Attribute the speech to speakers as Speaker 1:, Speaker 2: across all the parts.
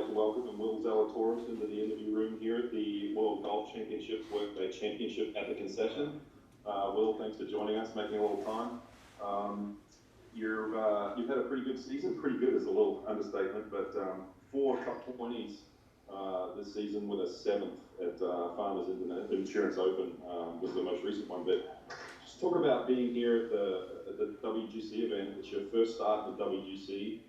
Speaker 1: like to welcome Will Zalatoris into the interview room here at the World Golf Championship Workday Championship at the Concession. Will, thanks for joining us, making a little time. You've had a pretty good season. Pretty good is a little understatement, but 4 top 20s this season with a 7th at Farmers Insurance Open was the most recent one. But just talk about being here at the WGC event. It's your first start at the WGC.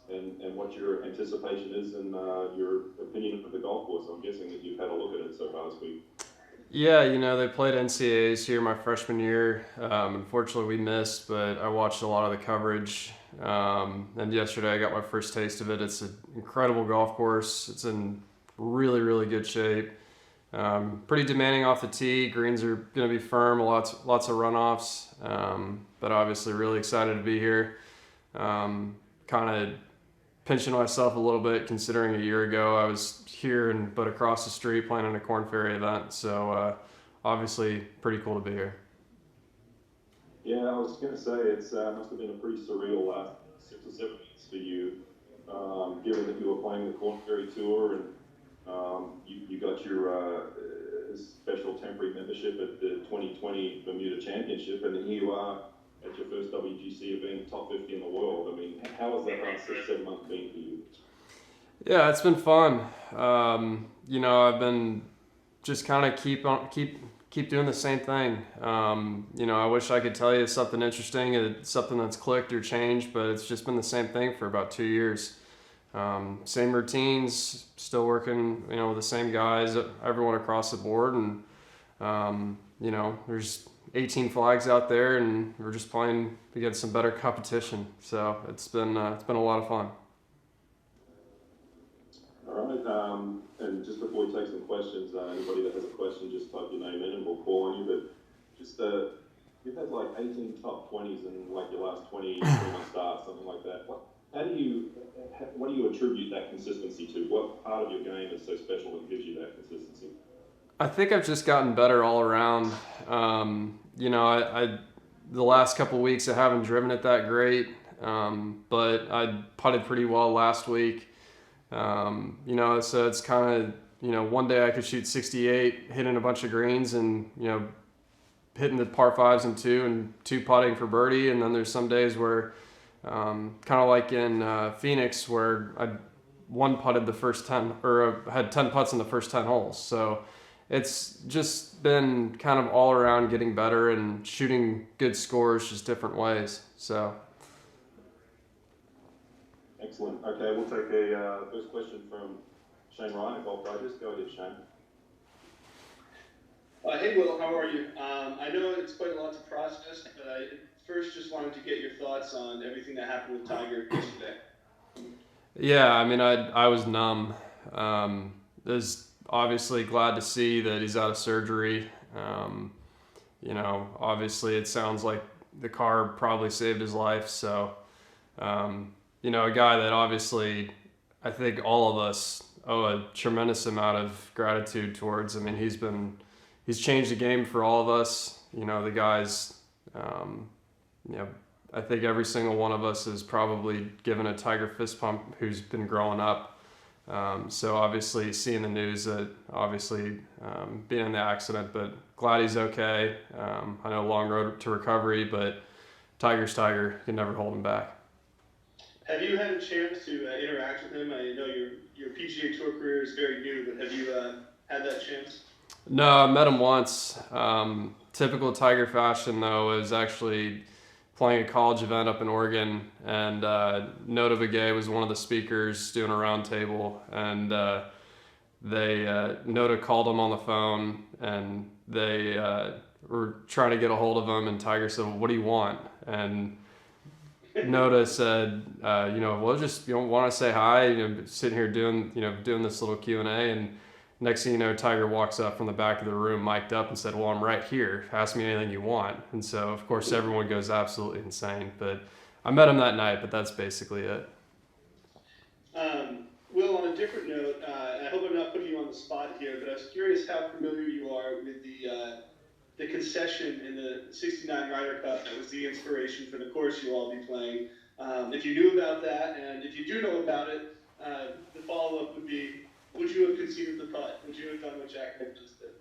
Speaker 1: And what your anticipation is and your opinion of the golf course. I'm guessing that you've had a look at it so far this week.
Speaker 2: Yeah, they played NCAAs here my freshman year. Unfortunately, we missed, but I watched a lot of the coverage. And yesterday I got my first taste of it. It's an incredible golf course. It's in really, really good shape. Pretty demanding off the tee. Greens are going to be firm, lots of runoffs. But obviously really excited to be here. Kind of pinching myself a little bit considering a year ago I was here but across the street playing in a Corn Ferry event. So obviously pretty cool to be here.
Speaker 1: Yeah, I was going to say it must have been a pretty surreal last 6 or 7 weeks for you, given that you were playing the Corn Ferry Tour and you got your special temporary membership at the 2020 Bermuda Championship, and then here you are at your first WGC event, top 50 in the world. I mean, how has that last 6, 7 months been for you?
Speaker 2: Yeah, it's been fun. I've been just kind of keep doing the same thing. I wish I could tell you something interesting, something that's clicked or changed, but it's just been the same thing for about 2 years. Same routines, still working, with the same guys, everyone across the board, and there's 18 flags out there, and we're just playing against some better competition. So it's been a lot of fun.
Speaker 1: All right, and just before we take some questions, anybody that has a question, just type your name in and we'll call on you. But just you've had like 18 top 20s in like your last 20 starts, something like that. What do you attribute that consistency to? What part of your game is so special that gives you that consistency?
Speaker 2: I think I've just gotten better all around. I the last couple of weeks I haven't driven it that great, but I putted pretty well last week. So it's kind of, one day I could shoot 68, hitting a bunch of greens and, hitting the par 5s and 2 putting for birdie. And then there's some days where, kind of like in Phoenix, where I putted the first 10 or had 10 putts in the first 10 holes. So it's just been kind of all around getting better and shooting good scores, just different ways. So.
Speaker 1: Excellent. Okay, we'll take a first question from Shane Ryan at Golf Digest. Go ahead, Shane.
Speaker 3: Hey, Will, how are you? I know it's quite a lot to process, but I first just wanted to get your thoughts on everything that happened with Tiger yesterday.
Speaker 2: Yeah, I mean, I was numb. Was obviously glad to see that he's out of surgery. Obviously it sounds like the car probably saved his life. So, a guy that obviously I think all of us owe a tremendous amount of gratitude towards. I mean, he's changed the game for all of us. The guys, I think every single one of us has probably given a Tiger fist pump who's been growing up. So obviously seeing the news that being in the accident, but glad he's okay. I know long road to recovery, but Tiger's Tiger. You can never hold him back.
Speaker 3: Have you had a chance to interact with him? I know your PGA Tour career is very new, but have you had that chance?
Speaker 2: No, I met him once. Typical Tiger fashion, though, is actually playing a college event up in Oregon, and Nota Begay was one of the speakers doing a round table, and Nota called him on the phone, and they were trying to get a hold of him, and Tiger said, "Well, what do you want?" And Nota said, just want to say hi, sitting here doing this little Q&A, and next thing you know, Tiger walks up from the back of the room, mic'd up, and said, "Well, I'm right here. Ask me anything you want." And so, of course, everyone goes absolutely insane. But I met him that night, but that's basically it.
Speaker 3: Will, on a different note, I hope I'm not putting you on the spot here, but I was curious how familiar you are with the Concession in the '69 Ryder Cup that was the inspiration for the course you'll all be playing. If you knew about that, and if you do know about it, The follow-up would be, would you have conceded the putt? Would you have done what Jack Nicklaus did?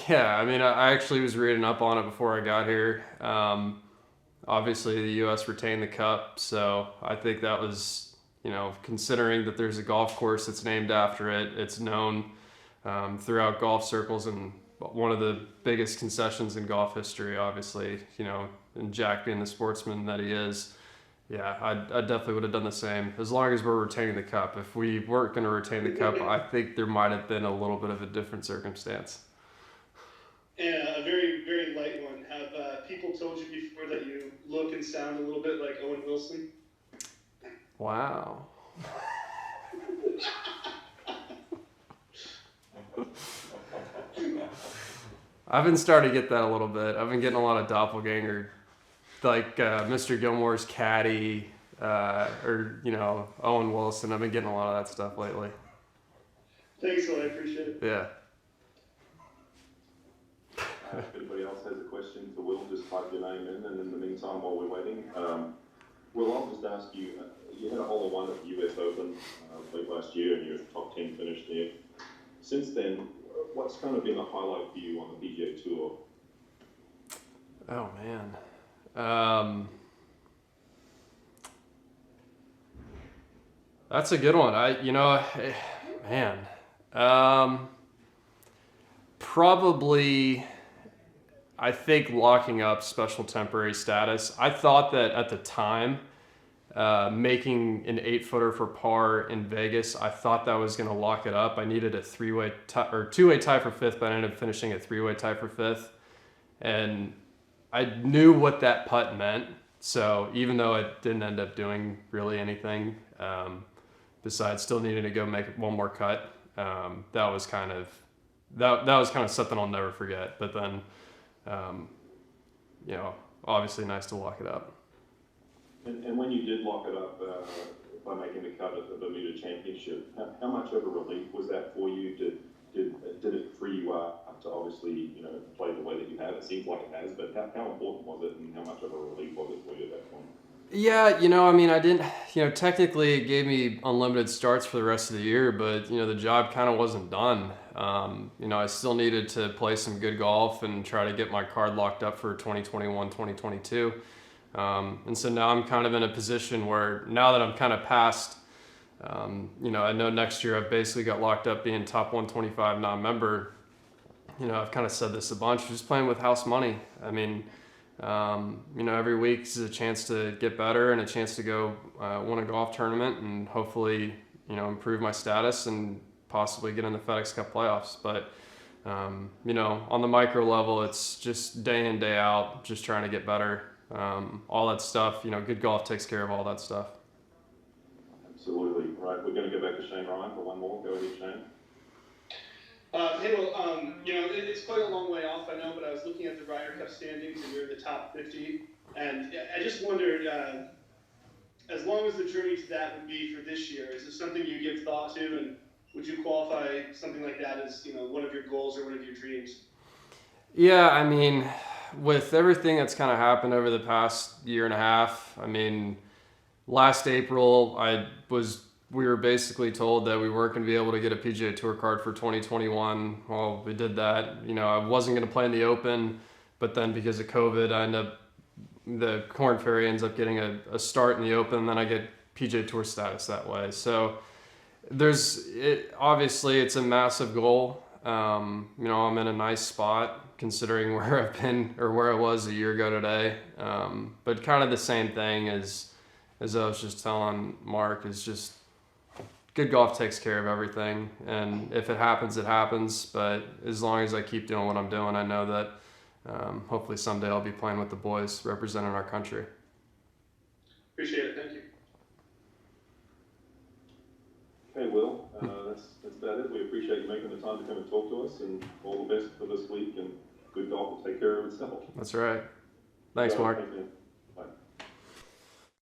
Speaker 2: Yeah, I mean, I actually was reading up on it before I got here. Obviously, the U.S. retained the cup, so I think that was, considering that there's a golf course that's named after it, it's known throughout golf circles and one of the biggest concessions in golf history, obviously, and Jack being the sportsman that he is. Yeah, I definitely would have done the same, as long as we're retaining the cup. If we weren't going to retain the cup, I think there might have been a little bit of a different circumstance.
Speaker 3: And a very, very light one. Have people told you before that you look and sound a little bit like Owen Wilson?
Speaker 2: Wow. I've been starting to get that a little bit. I've been getting a lot of doppelganger, like Mr. Gilmore's caddy, or Owen Wilson. I've been getting a lot of that stuff lately.
Speaker 3: Thanks, Will. I appreciate it.
Speaker 2: Yeah.
Speaker 1: If anybody else has a question for Will, just type your name in, and in the meantime, while we're waiting, Will, I'll just ask you, you had a hole in one at the US Open late last year, and your top 10 finish there. Since then, what's kind of been a highlight for you on the PGA Tour?
Speaker 2: Oh, man. That's a good one. Probably, I think locking up special temporary status. I thought that at the time, making an 8-footer for par in Vegas, I thought that was going to lock it up. I needed a two-way tie for fifth, but I ended up finishing a 3-way tie for fifth. And I knew what that putt meant. So even though it didn't end up doing really anything, besides still needing to go make one more cut, that was kind of something I'll never forget. But then, obviously nice to lock it up.
Speaker 1: And when you did lock it up by making the cut at the Bermuda Championship, how much of a relief was that for you? Did it free you up to obviously play the way that you have? It seems like it has, but how important was it, and how much of a relief was it for you at that point?
Speaker 2: Yeah, I didn't, technically it gave me unlimited starts for the rest of the year, but, the job kind of wasn't done. I still needed to play some good golf and try to get my card locked up for 2021, 2022. And so now I'm kind of in a position where now that I'm kind of past, I know next year I've basically got locked up being top 125 non-member. I've kind of said this a bunch, just playing with house money. I mean, every week is a chance to get better and a chance to go win a golf tournament and hopefully, improve my status and possibly get in the FedEx Cup playoffs. But, on the micro level, it's just day in, day out, just trying to get better. All that stuff, good golf takes care of all that stuff.
Speaker 1: Absolutely. Right, we're going to go back to Shane Ryan for one more. Go ahead, Shane.
Speaker 3: Hey, well, it's quite a long way off, I know, but I was looking at the Ryder Cup standings, and you're in the top 50, and I just wondered, as long as the journey to that would be for this year, is this something you give thought to, and would you qualify something like that as, one of your goals or one of your dreams?
Speaker 2: Yeah, I mean, with everything that's kind of happened over the past year and a half, I mean, last April, we were basically told that we weren't going to be able to get a PGA Tour card for 2021. Well, we did that. I wasn't going to play in the Open, but then because of COVID, the Korn Ferry ends up getting a start in the Open, and then I get PGA Tour status that way. So obviously it's a massive goal. I'm in a nice spot considering where I've been or where I was a year ago today. But kind of the same thing as I was just telling Mark, is just good golf takes care of everything. And if it happens, it happens. But as long as I keep doing what I'm doing, I know that hopefully someday I'll be playing with the boys representing our country.
Speaker 3: Appreciate it. Thank you.
Speaker 1: Okay, Will, that's about it. We appreciate you making the time to come and talk to us, and all the best for this week, and good golf will take care of itself.
Speaker 2: That's right. Thanks, Mark.
Speaker 1: Thanks, man.